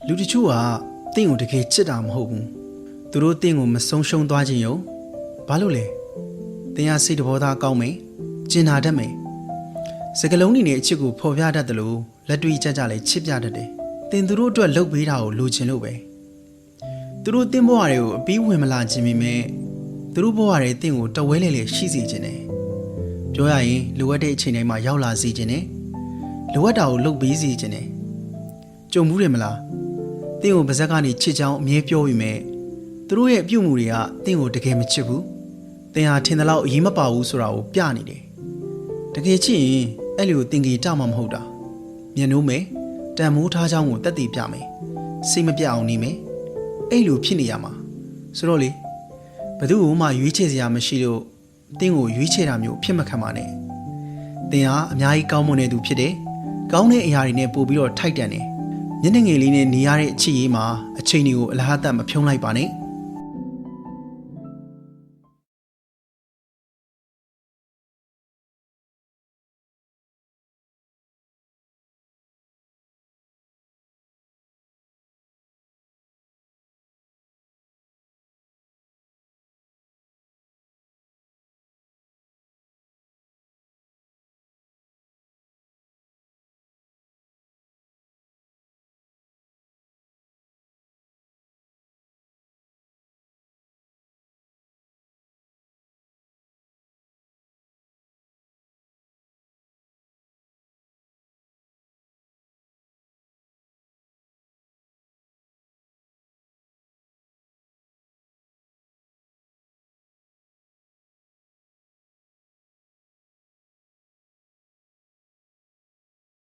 လူတချို့ကတင့်ကိုတကယ်ချစ်တာမဟုတ်ဘူးသူတို့တင့်ကိုမဆုံးရှုံးသွားခြင်းယုံဘာလို့လဲတင်ရစိတ်တဘောသားကောင်းမယ်ကျင်နာတတ်မယ်စကလုံးနေနဲ့အချစ်ကိုဖော်ပြတတ်တယ်လို့လက်တွေ့ကြကြလဲချစ်ပြတတ်တယ်တင်သူတို့အတွက်လှုပ်ပေးတာကိုလိုချင်လို့ပဲသူတို့တင့်ဘဝတွေကိုအပြီးဝင်မလာခြင်းပေမဲ့သူတို့ဘဝတွေတင့်ကိုတဝဲလေလေရှိစေခြင်းတယ်ပြောရရင်လိုအပ်တဲ့အချိန်တိုင်းမှာရောက်လာစေခြင်းတယ်လိုအပ်တာကိုလှုပ်ပေးစေခြင်းတယ်ကြုံမှုတယ်မလားတင့်ကိုပါဇက်ကနေချစ်ချောင်းအမြဲပြောပြီးမဲ့သူတို့ရဲ့ပြုမှုတွေကတင့်ကိုတကယ်မချစ်ဘူးတင်ဟာထင်တယ်လို့အရေးမပါဘူးဆိုတာကိုပြနေတယ်တကယ်ချစ်ရင်အဲ့လိုတင်ကြီးတောက်မှမဟုတ်တာမျက်နှိုးမယ်တန်မိုးထားချောင်းကိုတက်တည်ပြမယ်စိတ်မပြအောင်နေမယ်အဲ့လိုဖြစ်နေရမှာဆိုတော့လေဘယ်သူ့ကိုမှရွေးချယ်စရာမရှိလို့တင်းကိုရွေးချယ်တာမျိုးဖြစ်မခံပါနဲ့တင်းဟာအများကြီးကောင်းမွန်တဲ့သူဖြစ်တယ်ကောင်းတဲ့အရာတွေနဲ့ပို့ပြီးတော့ထိုက်တန်တယ်မျက်နှာငယ်လေးနဲ့နေရတဲ့အချစ်ရေးမှာအချိန်တွေကိုအလားအသတ်မဖြုံးလိုက်ပါနဲ့